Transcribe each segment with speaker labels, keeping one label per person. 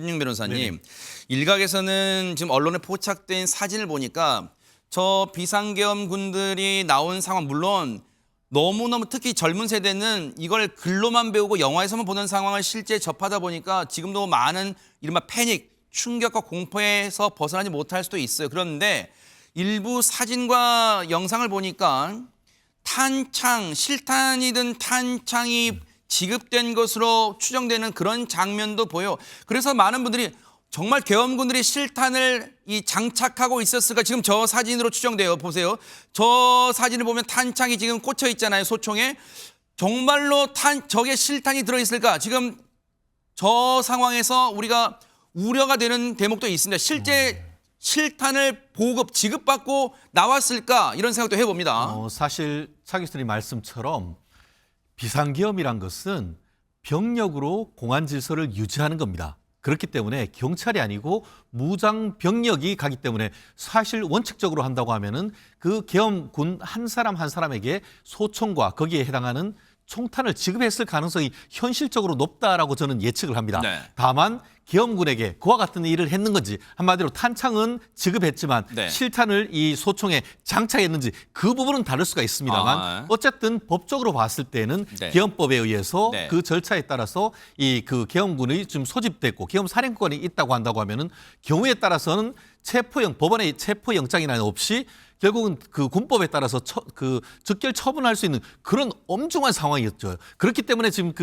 Speaker 1: 최준용 변호사님,
Speaker 2: 네네.
Speaker 1: 일각에서는 지금 언론에 포착된 사진을 보니까 저 비상계엄군들이 나온 상황, 물론 너무너무 특히 젊은 세대는 이걸 글로만 배우고 영화에서만 보는 상황을 실제 접하다 보니까 지금도 많은 이른바 패닉, 충격과 공포에서 벗어나지 못할 수도 있어요. 그런데 일부 사진과 영상을 보니까 탄창, 실탄이든 탄창이 지급된 것으로 추정되는 그런 장면도 보여. 그래서 많은 분들이 정말 계엄군들이 실탄을 장착하고 있었을까? 지금 저 사진으로 추정돼요. 보세요. 저 사진을 보면 탄창이 지금 꽂혀 있잖아요. 소총에. 정말로 저게 실탄이 들어있을까? 지금 저 상황에서 우리가 우려가 되는 대목도 있습니다. 실제 실탄을 지급받고 나왔을까? 이런 생각도 해봅니다.
Speaker 2: 사실 차 교수님 말씀처럼 비상계엄이란 것은 병력으로 공안 질서를 유지하는 겁니다. 그렇기 때문에 경찰이 아니고 무장 병력이 가기 때문에 사실 원칙적으로 한다고 하면은 그 계엄군 한 사람 한 사람에게 소총과 거기에 해당하는 총탄을 지급했을 가능성이 현실적으로 높다라고 저는 예측을 합니다.
Speaker 1: 네.
Speaker 2: 다만 계엄군에게 그와 같은 일을 했는 건지, 한마디로 탄창은 지급했지만
Speaker 1: 네.
Speaker 2: 실탄을 이 소총에 장착했는지 그 부분은 다를 수가 있습니다만 어쨌든 법적으로 봤을 때는
Speaker 1: 네.
Speaker 2: 계엄법에 의해서
Speaker 1: 네.
Speaker 2: 그 절차에 따라서 이 그 계엄군이 지금 소집됐고 계엄 사령권이 있다고 한다고 하면은 경우에 따라서는 법원의 체포영장이나 없이 결국은 그 군법에 따라서 즉결 처분할 수 있는 그런 엄중한 상황이었죠. 그렇기 때문에 지금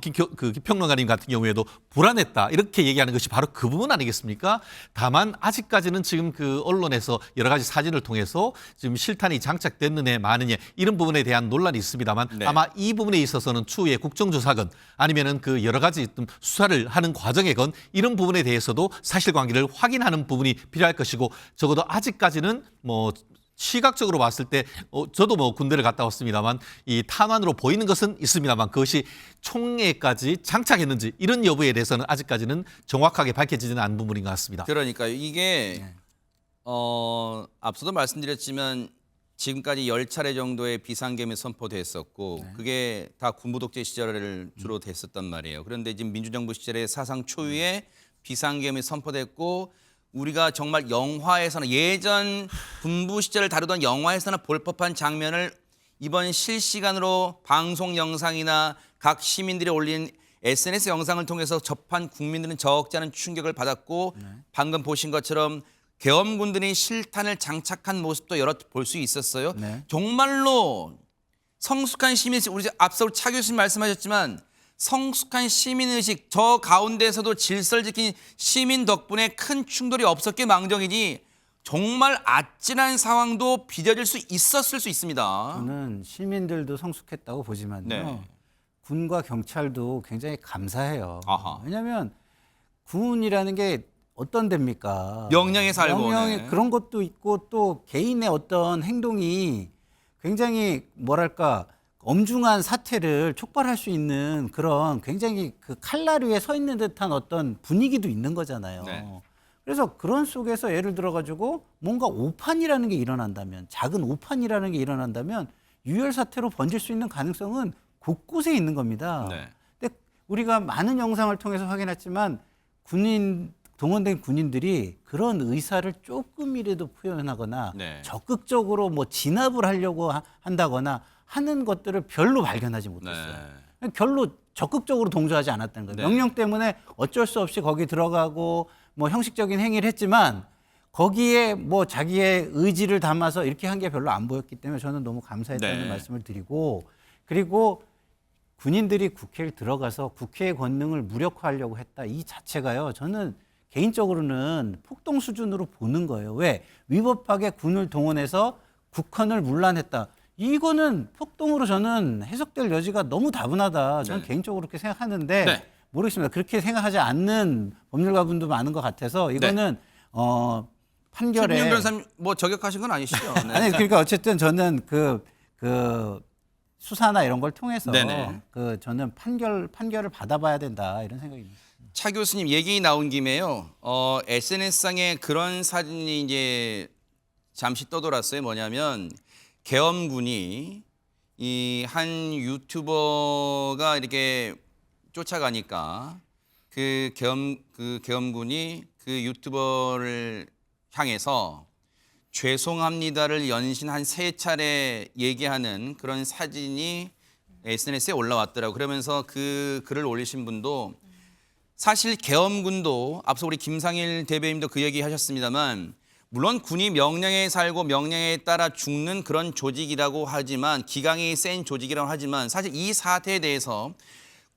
Speaker 2: 김평론가님 같은 경우에도 불안했다 이렇게 얘기하는 것이 바로 그 부분 아니겠습니까? 다만 아직까지는 지금 그 언론에서 여러 가지 사진을 통해서 지금 실탄이 장착됐느냐 마느냐 이런 부분에 대한 논란이 있습니다만
Speaker 1: 네.
Speaker 2: 아마 이 부분에 있어서는 추후에 국정조사건 아니면은 그 여러 가지 수사를 하는 과정에건 이런 부분에 대해서도 사실관계를 확인하는 부분이 필요할 것이고 적어도 아직까지는 뭐 시각적으로 봤을 때 저도 뭐 군대를 갔다 왔습니다만 이 탄환으로 보이는 것은 있습니다만 그것이 총에까지 장착했는지 이런 여부에 대해서는 아직까지는 정확하게 밝혀지지는 않은 부분인 것 같습니다.
Speaker 1: 그러니까 이게 앞서도 말씀드렸지만 지금까지 10차례 정도의 비상계엄이 선포됐었고 그게 다 군부 독재 시절을 주로 됐었단 말이에요. 그런데 지금 민주정부 시절에 사상 초유의 비상계엄이 선포됐고 우리가 정말 영화에서는 예전 군부 시절을 다루던 영화에서나 볼 법한 장면을 이번 실시간으로 방송 영상이나 각 시민들이 올린 SNS 영상을 통해서 접한 국민들은 적지 않은 충격을 받았고 방금 보신 것처럼 계엄군들이 실탄을 장착한 모습도 여러 볼 수 있었어요.
Speaker 3: 네.
Speaker 1: 정말로 성숙한 시민, 우리 앞서 차 교수님 말씀하셨지만 성숙한 시민의식, 저 가운데서도 질서를 지킨 시민 덕분에 큰 충돌이 없었길 망정이지 정말 아찔한 상황도 빚어질 수 있었을 수 있습니다.
Speaker 3: 저는 시민들도 성숙했다고 보지만요.
Speaker 1: 네.
Speaker 3: 군과 경찰도 굉장히 감사해요.
Speaker 1: 아하.
Speaker 3: 왜냐하면 군이라는 게 어떤 데입니까?
Speaker 1: 명령에 살고,
Speaker 3: 명령에
Speaker 1: 네.
Speaker 3: 그런 것도 있고 또 개인의 어떤 행동이 굉장히 뭐랄까 엄중한 사태를 촉발할 수 있는 그런 굉장히 그 칼날 위에 서 있는 듯한 어떤 분위기도 있는 거잖아요.
Speaker 1: 네.
Speaker 3: 그래서 그런 속에서 예를 들어 가지고 뭔가 오판이라는 게 일어난다면, 작은 오판이라는 게 일어난다면 유혈 사태로 번질 수 있는 가능성은 곳곳에 있는 겁니다.
Speaker 1: 네.
Speaker 3: 근데 우리가 많은 영상을 통해서 확인했지만 동원된 군인들이 그런 의사를 조금이라도 표현하거나
Speaker 1: 네.
Speaker 3: 적극적으로 뭐 진압을 하려고 한다거나 하는 것들을 별로 발견하지 못했어요. 별로 적극적으로 동조하지 않았다는 거예요.
Speaker 1: 네.
Speaker 3: 명령 때문에 어쩔 수 없이 거기 들어가고 뭐 형식적인 행위를 했지만 거기에 뭐 자기의 의지를 담아서 이렇게 한 게 별로 안 보였기 때문에 저는 너무 감사했다는
Speaker 1: 네.
Speaker 3: 말씀을 드리고, 그리고 군인들이 국회에 들어가서 국회의 권능을 무력화하려고 했다 이 자체가요, 저는 개인적으로는 폭동 수준으로 보는 거예요. 왜? 위법하게 군을 동원해서 국헌을 문란했다. 이거는 폭동으로 저는 해석될 여지가 너무 다분하다. 저는
Speaker 1: 네.
Speaker 3: 개인적으로 그렇게 생각하는데
Speaker 1: 네.
Speaker 3: 모르겠습니다. 그렇게 생각하지 않는 법률가분도 많은 것 같아서 이거는 판결에
Speaker 1: 최준용 변호사님 뭐 저격하신 건 아니시죠? 네.
Speaker 3: 아니 그러니까 어쨌든 저는 그 수사나 이런 걸 통해서
Speaker 1: 네네.
Speaker 3: 저는 판결을 받아봐야 된다 이런 생각입니다.
Speaker 1: 차 교수님 얘기 나온 김에요. SNS상에 그런 사진이 이제 잠시 떠돌았어요. 뭐냐면 계엄군이 이 한 유튜버가 이렇게 쫓아가니까 그 계엄군이 그 유튜버를 향해서 죄송합니다를 연신 한 3차례 얘기하는 그런 사진이 SNS에 올라왔더라고요. 그러면서 그 글을 올리신 분도 사실 계엄군도 앞서 우리 김상일 대변인도 그 얘기 하셨습니다만 물론 군이 명령에 살고 명령에 따라 죽는 그런 조직이라고 하지만 기강이 센 조직이라고 하지만 사실 이 사태에 대해서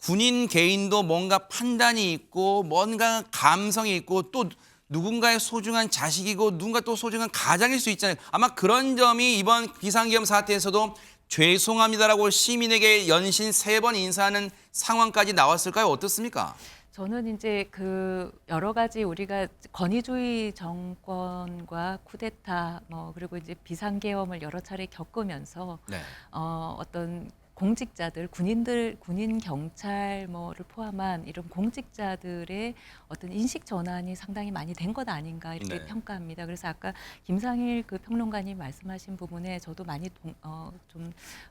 Speaker 1: 군인 개인도 뭔가 판단이 있고 뭔가 감성이 있고 또 누군가의 소중한 자식이고 누군가 또 소중한 가장일 수 있잖아요. 아마 그런 점이 이번 비상계엄 사태에서도 죄송합니다라고 시민에게 연신 3번 인사하는 상황까지 나왔을까요? 어떻습니까?
Speaker 4: 저는 이제 그 여러 가지 우리가 권위주의 정권과 쿠데타 그리고 이제 비상계엄을 여러 차례 겪으면서
Speaker 1: 네.
Speaker 4: 어떤 공직자들, 군인들, 군인 경찰 뭐를 포함한 이런 공직자들의 어떤 인식 전환이 상당히 많이 된 것 아닌가 이렇게
Speaker 1: 네.
Speaker 4: 평가합니다. 그래서 아까 김상일 그 평론가님 말씀하신 부분에 저도 많이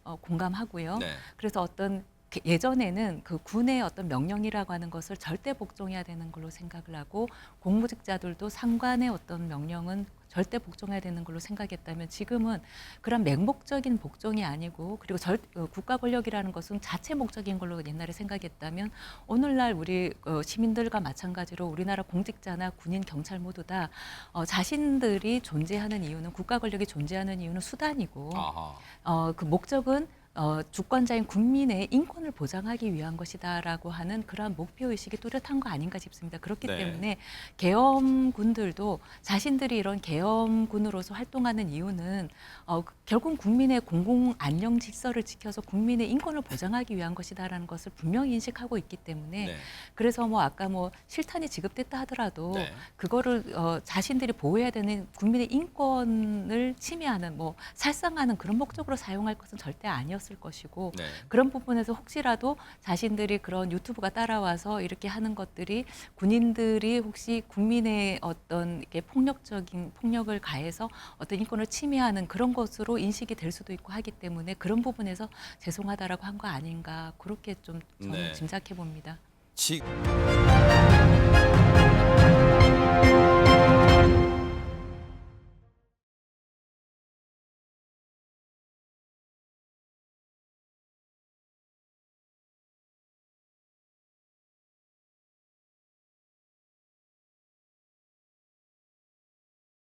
Speaker 4: 공감하고요.
Speaker 1: 네.
Speaker 4: 그래서 어떤 예전에는 그 군의 어떤 명령이라고 하는 것을 절대 복종해야 되는 걸로 생각을 하고 공무직자들도 상관의 어떤 명령은 절대 복종해야 되는 걸로 생각했다면 지금은 그런 맹목적인 복종이 아니고 그리고 국가 권력이라는 것은 자체 목적인 걸로 옛날에 생각했다면 오늘날 우리 시민들과 마찬가지로 우리나라 공직자나 군인, 경찰 모두 다 자신들이 존재하는 이유는 국가 권력이 존재하는 이유는 수단이고
Speaker 1: 아하.
Speaker 4: 그 목적은 주권자인 국민의 인권을 보장하기 위한 것이다라고 하는 그러한 목표의식이 뚜렷한 거 아닌가 싶습니다. 그렇기
Speaker 1: 네.
Speaker 4: 때문에 계엄군들도 자신들이 이런 계엄군으로서 활동하는 이유는 결국 국민의 공공 안녕 질서를 지켜서 국민의 인권을 보장하기 위한 것이다라는 것을 분명히 인식하고 있기 때문에
Speaker 1: 네.
Speaker 4: 그래서 아까 실탄이 지급됐다 하더라도
Speaker 1: 네.
Speaker 4: 그거를 자신들이 보호해야 되는 국민의 인권을 침해하는 살상하는 그런 목적으로 사용할 것은 절대 아니었을 것이고
Speaker 1: 네.
Speaker 4: 그런 부분에서 혹시라도 자신들이 그런 유튜브가 따라와서 이렇게 하는 것들이 군인들이 혹시 국민의 어떤 이렇게 폭력적인 폭력을 가해서 어떤 인권을 침해하는 그런 것으로 인식이 될 수도 있고 하기 때문에 그런 부분에서 죄송하다라고 한 거 아닌가 그렇게 좀 저는
Speaker 1: 네.
Speaker 4: 짐작해 봅니다.
Speaker 1: 지금